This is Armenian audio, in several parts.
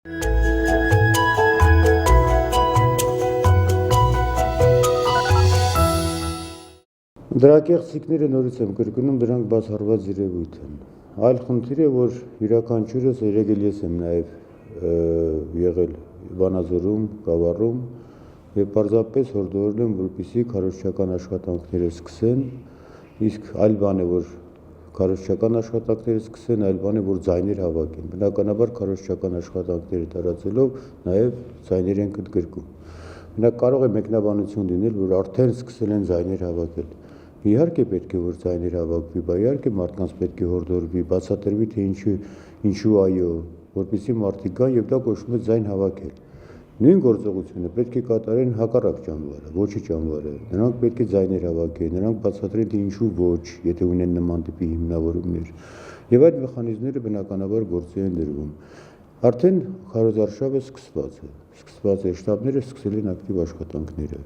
Դրա կեղծիքները նորից եմ կրկնում, դրանք բացառված երևույթ են։ Այլ խնդիր է, որ յուրաքանչյուրս երեգել ես եմ նաև եղել Վանաձորում, Գավառում եւ պարզապես հորդորել եմ, որպեսզի քարոզչական աշխատանքները սկսեն, իսկ այլ բան է, որ քարոզչական աշխատանքները սկսեն, այլ բան է, որ ձայներ հավաքեն։ Բնականաբար քարոզչական աշխատանքները տարածելով նաև ձայներ են ընդգրկում։ Մենակ կարող է մեկնաբանություն լինել, որ արդեն սկսել են ձայներ հավաքել։ Իհարկե պետք է որ ձայներ հավաքվի, բայց իհարկե մարդկանց պետք է հորդորվի, բացատրվի, թե ինչու այո, որպեսզի մարդիկ գան եւ դա կոչվում է ձայն հավաքել։ Նույն գործողությունը պետք է կատարեն հակառակ ճամբարը, ոչի ճամբարը։ Նրանք պետք է ձայներ հավաքեն, նրանք բացատրեն, թե ինչու ոչ, եթե ունեն նման տիպի հիմնավորումներ։ Եվ այդ մեխանիզմները բնականաբար գործի են դրվում։ Արդեն քարոզարշավը սկսված է, շտաբները սկսել են ակտիվ աշխատանքները։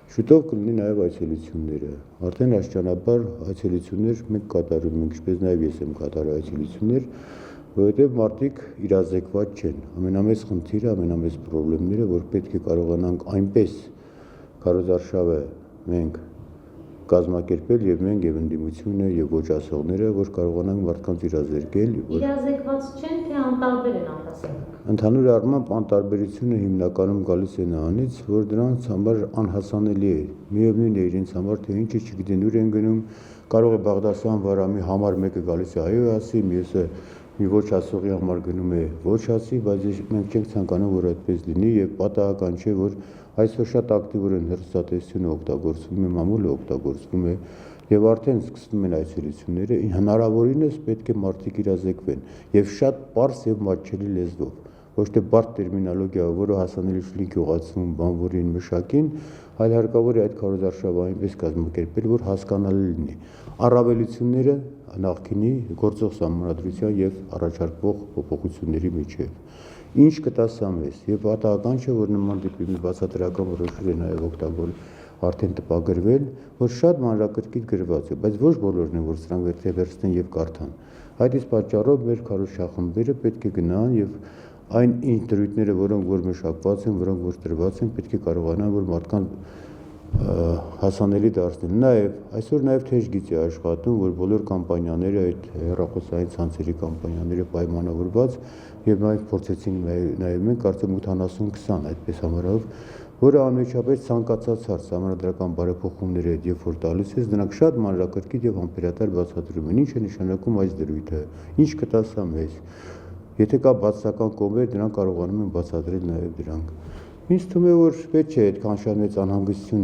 Շուտով կլինի նաև այցելությունները։ Արդեն աստիճանաբար այցելություններ մենք կատարում ենք, ինչպես նաև ես եմ կատարել այցելություններ, որովհետև մարդիկ իրազեկված չեն։ Ամենամեծ խնդիրը, ամենամեծ խնդիրները, որ պետք է կարողանանք այնպես քարոզարշավը մենք կազմակերպել եւ մենք եւ ընդդիմությունը եւ ոչ ասողները, որ կարողանանք մարդկանց իրազեկել։ Իրազեկված չեն, թե անտարբեր են առհասարակ։ Ընդհանուր առմամբ անտարբերությունը հիմնականում գալիս է նրանից, որ դրանց համար անհասանելի է։ Միևնույն է իրենց համար, թե ինչը չգիտեն ուր են գնում, կարող է Բաղդասարյան Վարամի համար մեկը գալիս է այո ասի, մյուսը մի ոչ ասողի համար գնում է ոչ ասի, բայց մենք չենք ցանկանում, որ այդպես լինի եւ պատահական չէ, որ այսօր շատ ակտիվորեն հեռուստատեսությունը օգտագործվում է, մամուլը օգտագործվում է եւ արդեն սկսվում են այցելությունները, հնարավորինս պետք է մարդիկ իրազեկվեն եւ շատ պարզ եւ մատչելի լեզվով, ոչ թե բարդ տերմինոլոգիա, որը հասանելի չի գյուղացում, բանվորին, մշակին, այլ հարկավոր է այդ քարոզարշավը այնպես կազմակերպել, որ հասկանալի լինի։ Առավելությունները նախկինի գործող սահմանադրության եւ առաջարկվող փոփոխությունների միջեւ։ Ինչ կտա սա մեզ եւ պատահական չէ, որ նման տիպի մի բացատրական որոշումներ է նաեւ օգտագործել արդեն տպագրվել, որ շատ մանրակրկիտ գրված է, բայց ոչ բոլորն են, որ սրանք վերցնեն եւ կարդան։ Այդ իսկ պատճառով մեր քարոզչախմբերը պետք է գնան եւ այն ինչ դրույթները, որոնք որ մշակված են, որոնք որ տրված են, պետք է կարողանան որ մարդկանց հասանելի դարձնել։ Նաեւ այսօր նաեւ թեժ գիծ է աշխատում, որ բոլոր կամպանիաները, այդ հեռախոսային ցանցերի կամպանիաները պայմանավորված եւ նաեւ փորձեցին նաեւ մենք կարծեմ 80-20 այդպես համարով, որը անմիջապես ցանկացած հարց համանդրական բարեփոխումների հետ երբ որ տալիս ես, դրանք շատ մանրակրկիտ եւ ամպերատար բացատրում են, ինչ է նշանակում այս դրույթը, ինչ կտա սա մեզ։ Եթե կա բացասական կողմեր, դրանք կարողանում են բացատրել նաեւ դրանք։ Ինձ թվում է, որ պետք չէ այդքան շատ մեծ անհանգստություն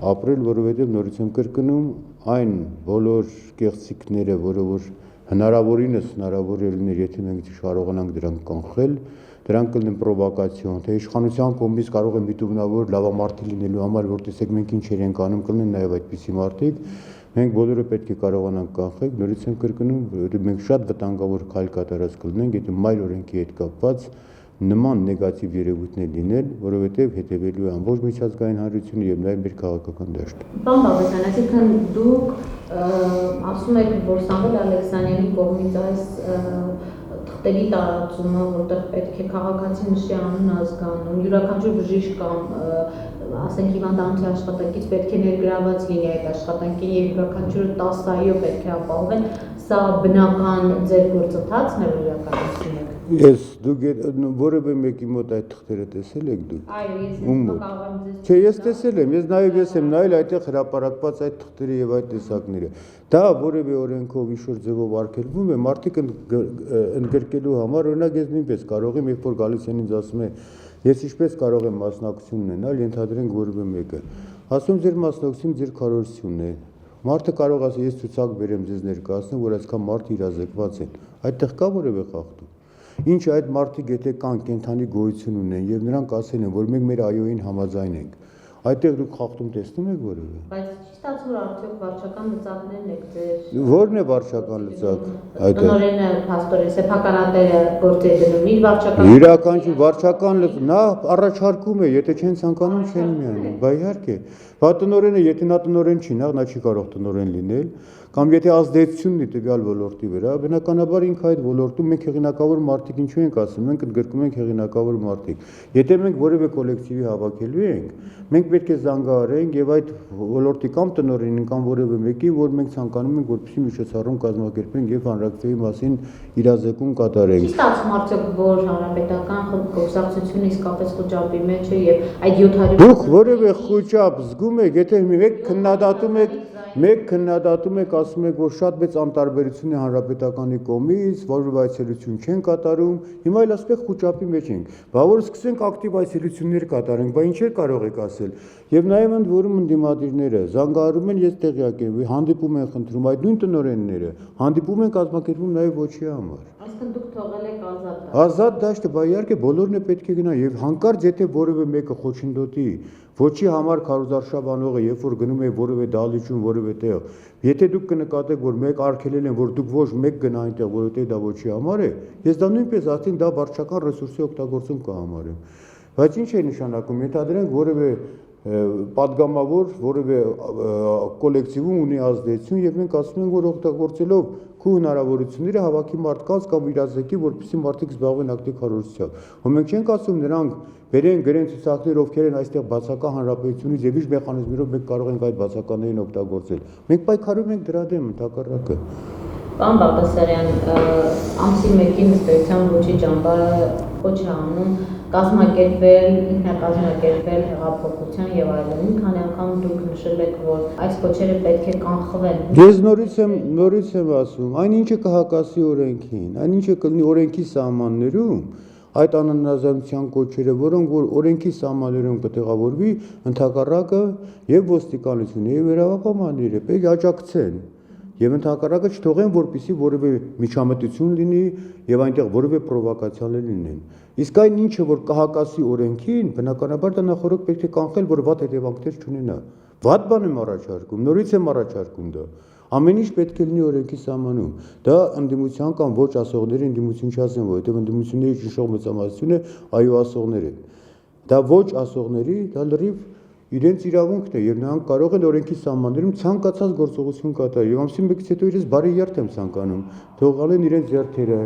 ապրել, որովհետեւ նորից եմ կրկնում, այն բոլոր կեղծիքները, որը որ հնարավորինս հնարավոր է լիներ, եթե մենք կարողանանք դրանք կանխել, դրանք կլինեն պրովոկացիոն, թե իշխանության կողմից կարող է միտումնավոր լավամարտի լինելու համար, որ տեսեք մենք ինչեր ենք անում, կլինեն նաեւ այդպիսի մարդիկ, մենք բոլորը պետք է կարողանանք կանխել, նորից եմ կրկնում, որ մենք շատ վտանգավոր քայլ կատարած կլինենք, եթե մայր օրենքի հետ կապված նման նեգատիվ երևույթներ լինել, որովհետև հետևելու է ամբողջ միջազգային հանրությունը եւ նաեւ մեր քաղաքական դաշտը։ Պարոն Բաբասյան, այսինքն դուք ասում եք, որ Սամվել Ալեքսանյանի կողմից այս թղթերի տարածումը, որտեղ պետք է քաղաքացի նշի անուն ազգանուն, յուրաքանչյուր բժիշկ կամ ասենք հիվանդանոցի աշխատակից պետք է ներգրաված լինի այդ աշխատանքին եւ յուրաքանչյուրը 10 այո պետք է ապահովեն, սա բնական ձեր գործընթացն է, որ իրականացնում եք։ Ես դուք որևէ մեկի մոտ այդ թղթերը տեսել եք դուք։ Այո, ես կարող եմ ձեզ։ Չէ, ես տեսել եմ, ես նաեւ ես եմ նայել այդտեղ հրապարակված այդ թղթերը եւ այդ տեսակները։ Դա որևէ օրենքով ինչ-որ ձևով արգելվում է, մարդիկ ընդգրկելու համար, օրինակ ես նույնպես կարող եմ, երբ որ գալիս են ինձ ասում են, ես ինչպես կարող եմ մասնակցություն ունենալ, ենթադրենք որևէ մեկը։ Ասում ձեր մասնակցությունը ձեր քարոզությունն է։ Մարդը կարող ասի, ես ցուցակ բերեմ ձեզ ներկայացնեմ, որ այսքան մարդ իրազեկված են։ Այդտեղ կա որևէ խախտում։ Ինչ այդ մարդիկ եթե կան կենթանի գոյություն ունեն եւ նրանք ասել են, որ մենք մեր այոյին համաձայն ենք, այդտեղ դուք խախտում տեսնում եք որևէ։ Բայց չի ստացվում, որ արդյոք վարչական լծակներն եք ձեր։ Որն է վարչական լծակ։ Տնօրենը փաստորեն սեփականատերը գործի է դնում իր վարչական։ Յուրաքանչյուր վարչական նա առաջարկում է, եթե չեն ցանկանում, չեն միանում, բայց իհարկե։ Բա տնօրենը, եթե նա տնօրեն չի, նա չի կարող տնօրեն լինել, կամ եթե ազդեցություն ունի տվյալ ոլորտի վրա, բնականաբար ինքը այդ ոլորտում մենք հեղինակավոր մարդիկ ինչու ենք ասում, մենք ընդգրկում ենք հեղինակավոր մարդիկ։ Եթե մենք որևէ կոլեկտիվի հավաքելու ենք, մենք պետք է զանգահարենք եւ այդ ոլորտի կամ տնօրենին կամ որևէ մեկի, որ մենք ցանկանում ենք որպեսզի միջոցառում կազմակերպենք եւ հանրակրթեի մասին իրազեկում կատարենք։ Ստացվում արդյոք որ հանրապետական գործակցությունը իսկապես խոճապի մեջ է եւ այդ 700 Դուք որևէ խոճապ զգում եք, եթե մեկ քննադատում եք, ասում եք, որ շատ մեծ անտարբերություն է հանրապետականի կողմից, որովհետեւ այցելություն չեն կատարում, հիմա էլ ասում եք խոճապի մեջ ենք։ Բա որ սկսենք ակտիվ այցելություններ կատարենք, բա ինչեր կարող եք ասել։ Եվ նաեւ ընդ որում ընդդիմադիրները զանգահարում են, ես տեղյակ եմ, հանդիպում են խնդրում այդ նույն տնօրենները, հանդիպում են կազմակերպում նաեւ ոչի համար։ Այսինքն դուք թողել եք Ազատ դաշտը, բա իհարկե բոլորն է պետք է գնա եւ հանկարծ եթե որևէ մեկը խոչընդոտի ոչի համար քարոզարշավ անողը, երբ որ գնում է որևէ դահլիճում, որևէ տեղ, եթե դուք կնկատեք, որ մեկ արգելել են, որ դուք ոչ մեկ գնա այնտեղ, որովհետեւ դա ոչի համար է, ես դա նույնպես արդեն դա վարչական ռեսուրսի օգտագործում կհամարեմ։ Բայց ինչ է նշանակում, ենթադրենք որևէ պատգամավոր որևէ կոլեկտիվում ունի ազդեցություն եւ մենք ասում ենք որ օգտագործելով քու հնարավորությունները հավաքի մարդկանց կամ իրազեկի որպեսզի մարդիկ զբաղվեն ակտիվ քարոզությամբ։ Ու մենք չենք ասում նրանք բերեն գրեն ցուցակներ ովքեր են այստեղ բացական հանրապետությունից եւ ինչ մեխանիզմներով մենք կարող ենք այդ բացականներին օգտագործել։ Մենք պայքարում ենք դրա դեմ ընդհակառակը։ Պարոն Բաղդասարյան, ամսի 1-ին ըստ ոչի ճամբարը կոչ է անում կազմակերպել, ինքնակազմակերպել հեղափոխության եւ այլն։ Մի քանի անգամ դուք նշել եք, որ այս կոչերը պետք է կանխվեն։ Ես նորից եմ ասում, այնինչը կհակասի օրենքին, այնինչը կլինի օրենքի սահմաններում, այդ անհնազանդության կոչերը, որոնք որ օրենքի սահմաններում կտեղավորվի, ընդհակառակը եւ ոստիկանությունը եւ վերահապամանները պետք է աջակցեն։ Եվ ընդհակառակը չթողեն, որպեսզի որևէ միջամտություն լինի եւ այնտեղ որևէ պրովոկացիաներ լինեն։ Իսկ այն ինչը որ կհակասի օրենքին, բնականաբար դա նախորդ պետք է կանխել, որ վատ հետևանքներ չունենա։ Վատ բան եմ առաջարկում, նորից եմ առաջարկում դա։ Ամեն ինչ պետք է լինի օրենքի սահմանում։ Դա ընդդիմության կամ ոչ ասողների ընդդիմություն չասեմ, որովհետեւ ընդդիմությունների ճնշող մեծամասնությունը այո ասողներ են։ Դա ոչ ասողների, դա լրիվ իրենց իրավունքն է եւ նրանք կարող են օրենքի սահմաններում ցանկացած գործողություն կատարել եւ ամսի 1-ից հետո իրենց բարի երթ եմ ցանկանում թող ալեն իրենց երթերը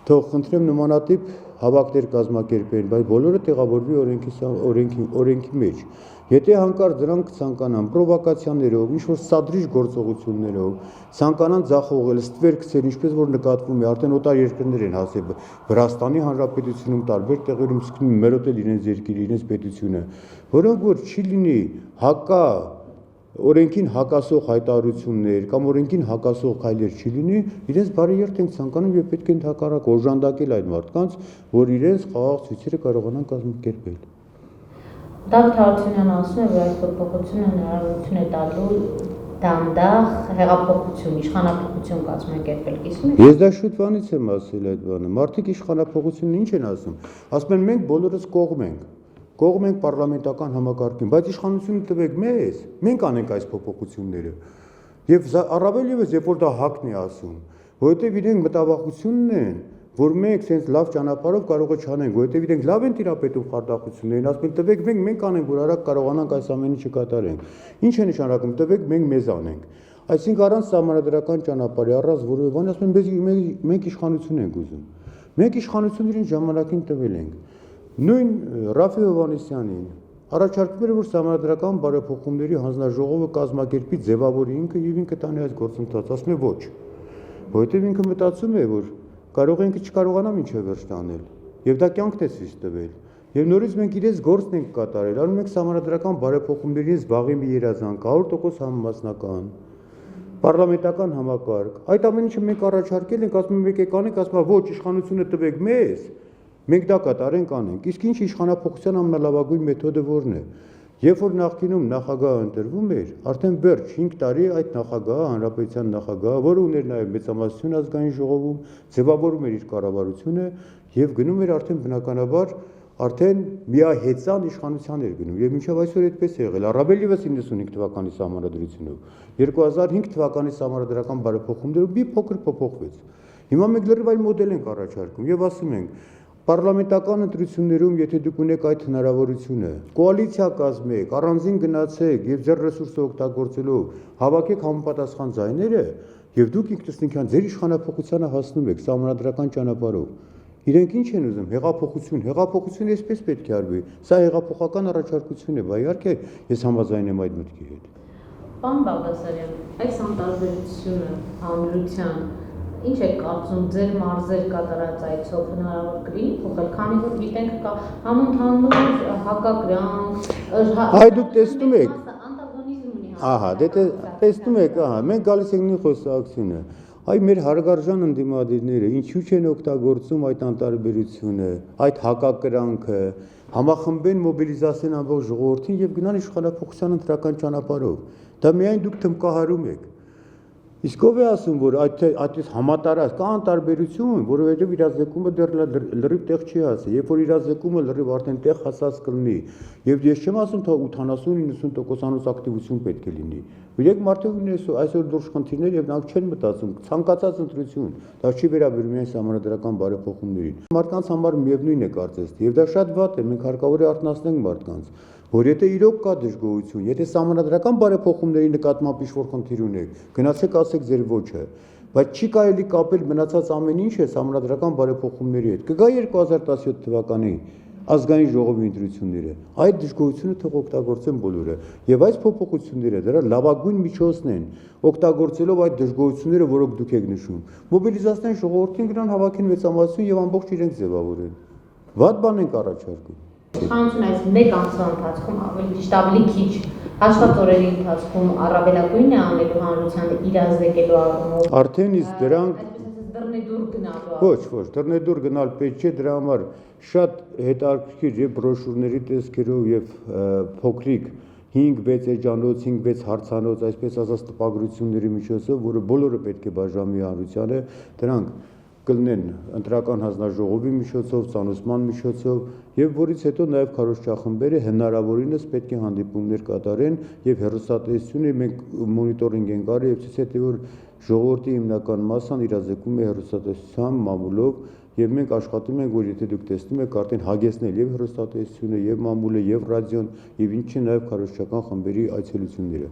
թող խնդրեմ նմանատիպ հավաքներ կազմակերպեն բայց բոլորը տեղավորվի օրենքի մեջ եթե հանկարծ դրանք ցանկանան պրովոկացիաներով ինչ որ սադրիչ գործողություններով ցանկանան ձախողել ստվեր գցել ինչպես որ նկատվում է արդեն օտար երկրներ են հասել Վրաստանի Հանրապետությունում տարբեր տեղերում սկսում մերոտել իրենց երկիրը իրենց պետությունը որոնք որ չի լինի հակա օրենքին հակասող հայտարարություններ կամ օրենքին հակասող քայլեր չի լինի իրենց բարի երթ են ցանկանում եւ պետք է ընդհակառակ օժանդակել այդ մարդկանց որ իրենց խաղաղ ցույցերը կարողանան կազմակերպել Դավիթ Հարությունյանը ասում է, որ այս փոփոխությունը հնարավորություն է տալու դանդաղ հեղափոխություն, իշխանափոխություն կազմակերպել։ Իսկ ես դա շուտվանից եմ ասել այդ բանը։ Մարդիկ իշխանափոխությունն ինչ են ասում։ Ասում են մենք բոլորս կողմ ենք պարլամենտական համակարգին, բայց իշխանությունը տվեք մեզ, մենք անենք այս փոփոխությունները։ Եվ առավել եւս երբ որ դա հակն է ասում, որովհետեւ իրենք մտավախությունն են որ մենք sense լավ ճանապարհով կարող է չանենք, որովհետև իրենք լավ են տիրապետում խարդախություններին, ասում են տվեք մենք անենք, որ արագ կարողանանք այս ամենը չկատարենք։ Ինչ է նշանակում, տվեք մենք անենք։ Այսինքն առանց սահմանադրական ճանապարհի, առանց որևէ բանի, ասում են մենք իշխանություն ենք ուզում։ Մենք իշխանություն իրեն ժամանակին տվել ենք։ Նույն Ռաֆի Հովհաննիսյանին առաջարկվել է որ սահմանադրական բարեփոխումների հանձնաժողովը կազմակերպի ձևավորի ինքը եւ ինքը տանի այս գործընթացը, ասում է ոչ։ Որովհետև ինքը մտածում է որ կարող ենք չկարողանա մինչև վերջ տանել եւ դա կյանքն է ցույց տվել եւ նորից մենք իրենց գործն ենք կատարել անում ենք համանդրական բարեփոխումների զբաղի մի երազանք 100% համամասնական պարլամենտական համակարգ այդ ամեն ինչը մենք առաջարկել ենք ասում ենք եկեք անենք ասում ոչ իշխանությունը տվեք մեզ մենք դա կատարենք անենք իսկ ինչ իշխանափոխության ամենալավագույն մեթոդը որն է Երբ որ նախկինում նախագահը ընտրվում էր, արդեն վերջ 5 տարի այդ նախագահը, հանրապետության նախագահը, որը ուներ նաև մեծամասնություն ազգային ժողովում, ձևավորում էր իր կառավարությունը եւ գնում էր արդեն բնականաբար արդեն միահեծան իշխանության էր գնում եւ մինչեւ այսօր այդպես է եղել, առավել եւս 95 թվականի սահմանադրությունով 2005 թվականի սահմանադրական բարեփոխումներով մի փոքր փոփոխվեց։ Հիմա մենք լրիվ այլ մոդել ենք առաջարկում եւ ասում ենք Պարլամենտական ընտրություններում, եթե դուք ունեք այդ հնարավորությունը, կոալիցիա կազմեք, առանձին գնացեք եւ ձեր ռեսուրսը օգտագործելով հավաքեք համապատասխան ձայները եւ դուք ինքնըստինքյան ձեր իշխանապողությանը հասնում եք սահմանադրական ճանապարհով։ Իրենք ինչ են ուզում, հեղափոխությունը այսպես պետք է արվի։ Սա հեղափոխական առաջարկություն է, բայց իհարկե ես համաձայն եմ այդ մտքի հետ։ Պարոն Բաղդասարյան, այս անտարբերությունը հանրության ինչ եք կարծում ձեր մարզեր կատարած այցով հնարավոր կլինի փոխել, քանի որ գիտենք կա համընդհանուր հակակրանք, Այ դուք տեսնում եք, անտագոնիզմ ունի ահա, դե տեսնում եք, մենք գալիս ենք նույն խոսակցությունը։ Այ մեր հարգարժան ընդդիմադիրները ինչու չեն օգտագործում այդ անտարբերությունը, այդ հակակրանքը, համախմբեն մոբիլիզացիան ամբողջ ժողովրդին եւ գնան իշխանապողության ընտրական ճանապարհով։ Դա միայն դուք թմկահարում եք։ Իսկ ով է ասում, որ այդ համատարած կա անտարբերություն, որովհետև իրազեկումը դեռ լրիվ տեղ չի հասել, երբ որ իրազեկումը լրիվ արդեն տեղ հասած կլինի, եւ ես չեմ ասում, թե 80-90% ակտիվություն պետք է լինի։ Իրենք մարդիկ այսօր դուրս խնդիրներ եւ նրանք չեն մտածում, ցանկացած ընտրություն, դա չի վերաբերում միայն համանդրական բարեփոխումներին։ Մարդկանց համար միևնույն է կարծես, եւ դա շատ վատ է, մենք հարկավոր է արթնացնենք մարդկանց, որ եթե իրոք կա դժգոհություն, եթե համանդրական բարեփոխումների նկատմամբ ինչ-որ խնդիր ունեք, գնացեք ասեք ձեր ոչը, բայց չի կարելի կապել մնացած ամեն ինչը համանդրական բարեփոխումների հետ։ Կգա 2017 թվականի ազգային ժողովի ընտրությունները, այդ դժգոհությունը թող օգտագործեն բոլորը, եւ այս փոփոխությունները դրա լավագույն միջոցն են, օգտագործելով այդ դժգոհությունները, որոնք դուք եք նշում, մոբիլիզացնեն ժողովրդին, գնան հավաքեն մեծամասնություն եւ ամբողջ իրենք ձևավորեն։ Վատ բան ենք առաջարկում։ Իշխանությունը այս մեկ ամսվա ընթացքում ավելի քիչ աշխատորերի ընթացքում առավելագույնն է անելու հանրությանը իրազեկելու առումով։ Արդեն իսկ դրանք դռնեդուր գնալու։ Ոչ, դռնեդուր գնալ պետք չէ, դրա համար շատ հետաքրքիր եւ բրոշուրների տեսքերով եւ փոքրիկ 5-6 էջանոց, 5-6 հարցանոց, այսպես ասած տպագրությունների միջոցով, որը բոլորը պետք է բաժանվի հանրությանը, դրանք կլինեն ընտրական հանձնաժողովի միջոցով, ցանուցման միջոցով եւ որից հետո նաեւ քարոզչախմբերը հնարավորինս պետք է հանդիպումներ կատարեն եւ հեռուստատեսությունը մենք մոնիտորինգ ենք արել եւ ցույց է տվել, որ ժողովրդի հիմնական մասսան իրազեկում է հեռուստատեսության մամուլով եւ մենք աշխատում ենք, որ եթե դուք տեսնում եք արդեն հագեցնել եւ հեռուստատեսությունը եւ մամուլը եւ ռադիոն եւ ինչի նաեւ քարոզչական խմբերի այցելությունները։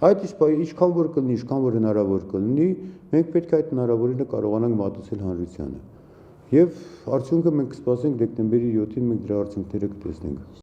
Այդ ինչքան որ կլինի, ինչքան որ հնարավոր կլինի, մենք պետք է այդ հնարավորինը կարողանանք մատուցել հանրությանը։ Եվ արդյունքը մենք կսպասենք դեկտեմբերի 7-ին մենք դրա արդյունքները կտեսնենք։